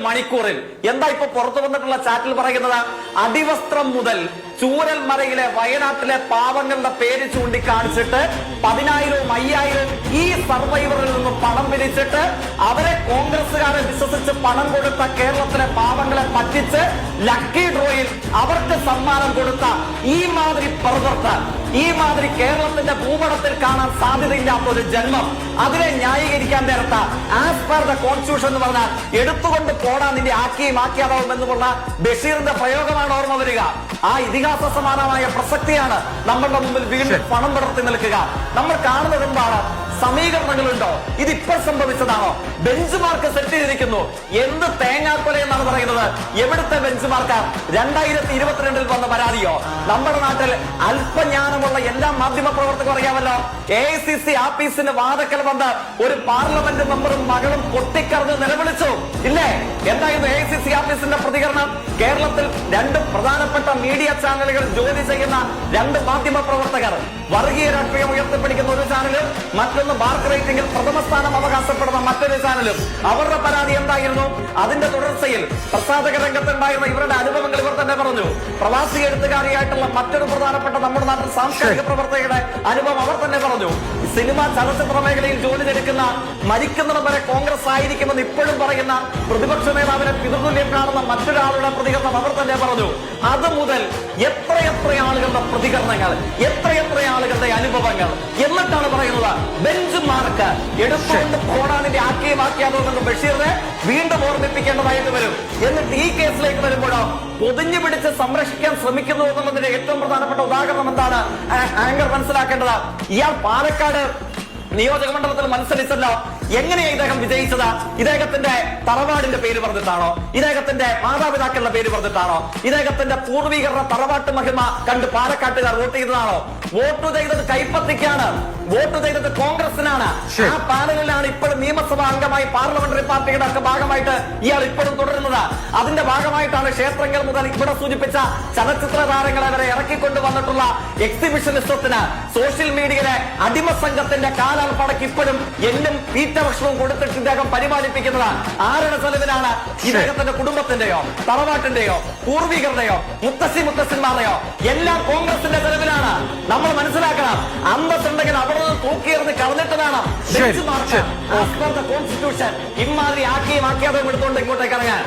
മണിക്കൂറിൽ എന്താ ഇപ്പൊ പുറത്തു വന്നിട്ടുള്ള ചാറ്റിൽ പറയുന്നത്? അടിവസ്ത്രം മുതൽ ചൂരൽമലയിലെ വയനാട്ടിലെ പാവങ്ങളുടെ പേര് ചൂണ്ടിക്കാണിച്ചിട്ട് 10,000-ഉം 5,000-ഉം ഈ സർവൈവറിൽ നിന്നും പണം പിരിച്ചിട്ട് അവരെ കോൺഗ്രസുകാരെ വിശ്വസിച്ച് പണം കൊടുത്ത കേരളത്തിലെ പാവങ്ങളെ പറ്റിച്ച് ലക്കി ഡ്രോയിൽ അവർക്ക് സമ്മാനം കൊടുത്ത ഈ മാതിരി പ്രവർത്തകർ, ഈ മാതിരി കേരളത്തിന്റെ ഭൂപടത്തിൽ കാണാൻ സാധ്യതയില്ലാത്ത ഒരു ജന്മം, അതിനെ ന്യായീകരിക്കാൻ നേരത്ത ആസ് പെർ ദ കോൺസ്റ്റിറ്റ്യൂഷൻ എന്ന് പറഞ്ഞാൽ എടുത്തുകൊണ്ട് പോടാൻ നിന്റെ ആക്കിയാതാവും എന്നുള്ള ബഷീറിന്റെ പ്രയോഗമാണ് ഓർമ്മ വരിക. ആ ഇതിഹാസ സമാനമായ പ്രസക്തിയാണ് നമ്മളുടെ മുമ്പിൽ വീണ്ടും പണം പടർത്തി നിൽക്കുക. നമ്മൾ കാണുന്നത് എന്താണ്? സമീകരണങ്ങളുണ്ടോ? ഇതിപ്പോൾ സംഭവിച്ചതാണോ? ബെഞ്ച് മാർക്ക് സെറ്റ് ചെയ്തിരിക്കുന്നു. എന്ത് തേങ്ങാക്കൊല എന്നാണ് പറയുന്നത്? എവിടുത്തെ ബെഞ്ച് മാർക്ക്? 2022 വന്ന പരാതിയോ? നമ്മുടെ നാട്ടിൽ അല്പജ്ഞാനമുള്ള എല്ലാ മാധ്യമ പ്രവർത്തകരും അറിയാമല്ലോ. AICC ആഫീസിന് വാതക്കൽ വന്ന് ഒരു പാർലമെന്റ് മെമ്പറും മകളും പൊട്ടിക്കറന്ന് നിലവിളിച്ചു ഇല്ലേ? എന്തായിരുന്നു AICC ആഫീസിന്റെ പ്രതികരണം? കേരളത്തിൽ 2 പ്രധാനപ്പെട്ട മീഡിയ ചാനലുകളിൽ ജോലി ചെയ്യുന്ന 2 മാധ്യമ പ്രവർത്തകർ, വർഗീയ രാഷ്ട്രീയം ഉയർത്തിപ്പിടിക്കുന്ന ഒരു ചാനലും മറ്റൊന്ന് മാർക്ക് റേറ്റിംഗിൽ പ്രഥമ സ്ഥാനം അവകാശപ്പെടുന്ന മറ്റൊരു ചാനലും, അവരുടെ പരാതി എന്തായിരുന്നു? അതിന്റെ തുടർച്ചയിൽ പ്രസാധക രംഗത്തുണ്ടായിരുന്ന ഇവരുടെ അനുഭവങ്ങൾ ഇവർ തന്നെ പറഞ്ഞു. പ്രവാസി എഴുത്തുകാരിയായിട്ടുള്ള മറ്റൊരു പ്രധാനപ്പെട്ട നമ്മുടെ നാട്ടിൽ സാംസ്കാരിക പ്രവർത്തകരുടെ അനുഭവം അവർ തന്നെ പറഞ്ഞു. സിനിമ ചലച്ചിത്ര മേഖലയിൽ ജോലി എടുക്കുന്ന, മരിക്കുന്നതും വരെ കോൺഗ്രസ് ആയിരിക്കുമെന്ന് ഇപ്പോഴും പറയുന്ന പ്രതിപക്ഷ നേതാവിനെ പിതൃതുല്യം കാണുന്ന മറ്റൊരാളുടെ പ്രതികരണം അവർ തന്നെ പറഞ്ഞു. അതുമുതൽ എത്രയെത്ര ആളുകളുടെ പ്രതികരണങ്ങൾ, എത്രയെത്ര ആളുകളുടെ അനുഭവങ്ങൾ, എന്നിട്ടാണ് പറയുന്നത് ബെഞ്ച് മാർക്ക് എടുത്തുകൊണ്ട് പോടാനിന്റെ ആക്കിയതാവുമെന്ന് ബഷീറിനെ വീണ്ടും ഓർമ്മിപ്പിക്കേണ്ടതായിട്ട് വരും. എന്നിട്ട് ഈ കേസിലേക്ക് വരുമ്പോഴോ പൊതിഞ്ഞു പിടിച്ച് സംരക്ഷിക്കാൻ ശ്രമിക്കുന്നു എന്നുള്ളതിന്റെ ഏറ്റവും പ്രധാനപ്പെട്ട ഉദാഹരണം എന്താണ് ആങ്കർ മനസ്സിലാക്കേണ്ടത്? ഇയാൾ പാലക്കാട് നിയോജക മണ്ഡലത്തിൽ മത്സരിച്ചല്ലോ. എങ്ങനെയാ ഇദ്ദേഹം വിജയിച്ചത്? ഇദ്ദേഹത്തിന്റെ തറവാടിന്റെ പേര് പറഞ്ഞിട്ടാണോ? ഇദ്ദേഹത്തിന്റെ മാതാപിതാക്കളുടെ പേര് പറഞ്ഞിട്ടാണോ? ഇദ്ദേഹത്തിന്റെ പൂർവീകരുടെ തറവാട്ട് മഹിമ കണ്ട് പാലക്കാട്ടുകാർ വോട്ട് ചെയ്തതാണോ? വോട്ട് ചെയ്തത് കൈപ്പത്തിക്കാണ്, വോട്ട് ചെയ്തത് കോൺഗ്രസിനാണ്. ആ പാനലിലാണ് ഇപ്പോഴും നിയമസഭാ അംഗമായി പാർലമെന്ററി പാർട്ടിയുടെ ഒക്കെ ഭാഗമായിട്ട് ഇയാൾ ഇപ്പോഴും തുടരുന്നത്. അതിന്റെ ഭാഗമായിട്ടാണ് ക്ഷേത്രങ്ങൾ മുതൽ ഇവിടെ സൂചിപ്പിച്ച ചലച്ചിത്ര താരങ്ങളെ വരെ ഇറക്കിക്കൊണ്ട് വന്നിട്ടുള്ള എക്സിബിഷനിസത്തിന് സോഷ്യൽ മീഡിയയിലെ അടിമ സംഘത്തിന്റെ കാലാൽപ്പടക്ക് ഇപ്പോഴും എല്ലും ഭക്ഷണവും കൊടുത്തിട്ട് ഇദ്ദേഹം പരിപാലിപ്പിക്കുന്നത് ആരുടെ ചെലവിലാണ്? ഇദ്ദേഹത്തിന്റെ കുടുംബത്തിന്റെയോ മാതാപിതാക്കളുടെയോ പൂർവികരുടെയോ മുത്തശ്ശിമാരുടെയോ എല്ലാം കോൺഗ്രസിന്റെ ചെലവിലാണ്. നമ്മൾ മനസ്സിലാക്കണം. അന്തസ്സുണ്ടെങ്കിൽ അവിടെ നിന്ന് തൂക്കിയെറിഞ്ഞ് കളഞ്ഞിട്ട് വേണം കോൺസ്റ്റിറ്റ്യൂഷൻ ഇമാതിരി ആക്കിയാതെ എടുത്തുകൊണ്ട് ഇങ്ങോട്ടേക്ക് ഇറങ്ങാൻ.